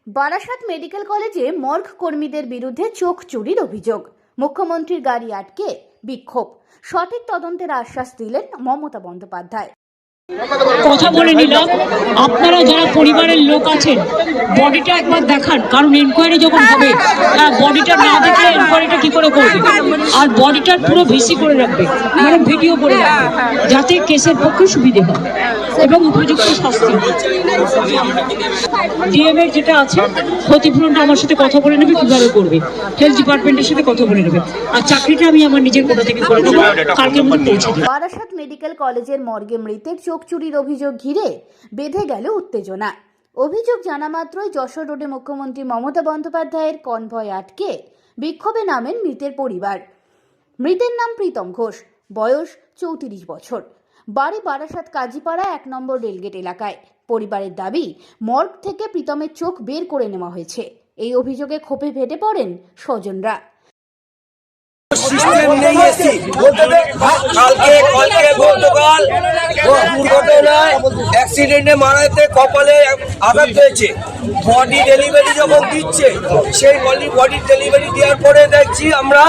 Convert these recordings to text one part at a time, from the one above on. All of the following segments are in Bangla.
বারাসাত মেডিকেল কলেজে মর্গ কর্মীদের বিরুদ্ধে চোখ চুরির অভিযোগ। মুখ্যমন্ত্রীর গাড়ি আটকে বিক্ষোভ। সঠিক তদন্তের আশ্বাস দিলেন মমতা বন্দ্যোপাধ্যায়। কথা বলে নিলাম, আপনারা যারা পরিবারের লোক আছেন বডিটা একবার দেখান, কারণ এনকোয়ারি যখন হবে বডিটা না দেখে এনকোয়ারিটা কি করে করবে। আর বডিটার পুরো ভিসি করে রাখবে, মানে ভিডিও করে রাখবে, যাতে কেসের পক্ষে সুবিধে হয় এবং উপযুক্ত শাস্তি। ডিএম এর যেটা আছে ক্ষতিপূরণটা আমার সাথে কথা বলে নেবে, কিভাবে করবে হেলথ ডিপার্টমেন্টের সাথে কথা বলে নেবে। আর চাকরিটা আমি আমার নিজের কোথা থেকে করে নেবো, কালকের মধ্যে পৌঁছে দেবো। বারাসাত মেডিকেল কলেজের মর্গে মৃতের চোখ চুরির অভিযোগ ঘিরে বেঁধে গেল উত্তেজনা। অভিযোগ জানা মাত্রই যশোর রোডে মুখ্যমন্ত্রী মমতা বন্দ্যোপাধ্যায়ের কনভয় আটকে বিক্ষোভে নামেন মৃতের পরিবার। মৃতের নাম প্রীতম ঘোষ, বয়স 34 বছর, বাড়ি বারাসাত কাজীপাড়া 1 নম্বর রেলগেট এলাকায়। পরিবারের দাবি, মর্গ থেকে প্রীতমের চোখ বের করে নেওয়া হয়েছে। এই অভিযোগে ক্ষোভে ফেটে পড়েন স্বজনরা। অ্যাক্সিডেন্টে মারাতে কপালে আঘাত হয়েছে। বডি ডেলিভারি যখন দিচ্ছে, সেই বডি ডেলিভারি দেওয়ার পরে দেখছি আমরা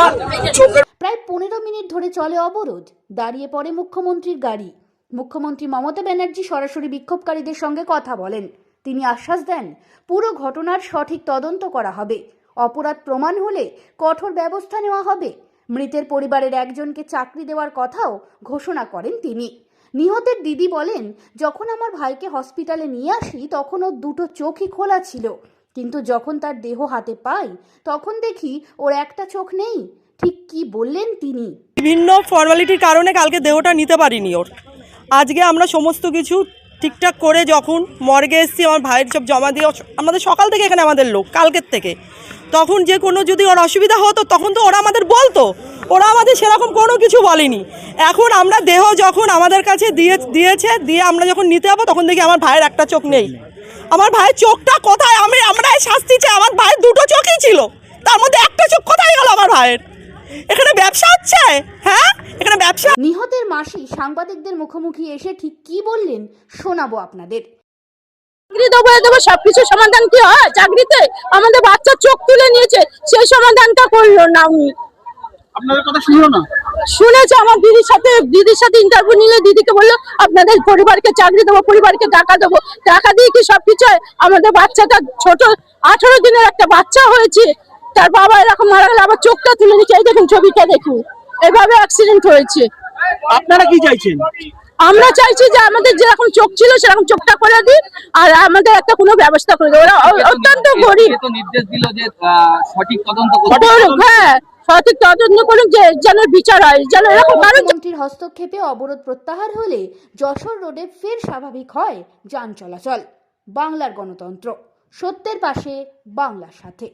চোখের প্রায় 15 মিনিট ধরে চলে অবরোধ। দাঁড়িয়ে পড়ে মুখ্যমন্ত্রীর গাড়ি। মুখ্যমন্ত্রী মমতা ব্যানার্জি সরাসরি বিক্ষোভকারীদের সঙ্গে কথা বলেন। তিনি আশ্বাস দেন, পুরো ঘটনার সঠিক তদন্ত করা হবে। অপরাধ প্রমাণ হলে কঠোর ব্যবস্থা নেওয়া হবে। মৃতের পরিবারের একজনকে চাকরি দেওয়ার কথাও ঘোষণা করেন তিনি। নিহতের দিদি বলেন, যখন আমার ভাইকে হসপিটালে নিয়ে আসি তখন ওর দুটো চোখই খোলা ছিল, কিন্তু যখন তার দেহ হাতে পাই তখন দেখি ওর একটা চোখ নেই। ঠিক কি বললেন তিনি। বিভিন্ন ফর্মালিটির কারণে কালকে দেহটা নিতে পারিনি ওর। আজকে আমরা সমস্ত কিছু ঠিকঠাক করে যখন মর্গে এসেছি, আমার ভাইয়ের সব জমা দিয়ে আমাদের সকাল থেকে এখানে আমাদের লোক কালকের থেকে, তখন যে কোনো যদি ওর অসুবিধা হতো তখন তো ওরা আমাদের বলতো, ওরা আমাদের সেরকম কোনো কিছু বলেনি। এখন আমরা দেহ যখন আমাদের কাছে দিয়েছে আমরা যখন নিতে যাবো তখন দেখি আমার ভাইয়ের একটা চোখ নেই। আমার ভাইয়ের চোখটা কোথায়? আমরা শাস্তি চাই। আমার ভাইয়ের দুটো চোখই ছিল, তার মধ্যে একটা চোখ কোথায় গেল আমার ভাইয়ের? এখানে ব্যবসা হচ্ছে, হ্যাঁ এখানে ব্যবসা। নিহতের মাসি সাংবাদিকদের মুখোমুখি এসে ঠিক কি বললেন শোনাবো আপনাদের। চাকরি দেবো সবকিছু সমাধান কি হয়? চাকরিতে আমাদের বাচ্চার চোখ তুলে নিয়েছে, সেই সমাধানটা করলো না। উনি আপনাদের কথা শুনলো না? শুনেছে। আমার দিদির সাথে ইন্টারভিউ নিলে দিদিকে বললো আপনাদের পরিবারকে চাকরি দেবো, পরিবারকে টাকা দেবো। টাকা দিয়ে কি সবকিছু হয়? আমাদের বাচ্চাটা ছোট 18 দিনের একটা বাচ্চা হয়েছে, তার বাবা এরকম মারা গেল, আবার চোখটা তুলে নিচ্ছে। এই দেখুন, ছবিটা দেখুন, এভাবে অ্যাক্সিডেন্ট হয়েছে। আপনারা কি চাইছেন? আমরা চাইছি যে আমাদের যেরকম চোখ ছিল সেরকম চোখটা করে দিই, আর আমাদের একটা কোনো ব্যবস্থা করে দেয়। ওরা অত্যন্ত গরিব। নির্দেশ দিল যে সঠিক তদন্ত করুক, হ্যাঁ সঠিক তদন্ত করুক, যে যেন বিচার হয়, যেন এরকম। মুখ্যমন্ত্রীর হস্তক্ষেপে অবরোধ প্রত্যাহার হলে যশোর রোডে ফের স্বাভাবিক হয় যান চলাচল। বাংলার গণতন্ত্র, সত্যের পাশে, বাংলার সাথে।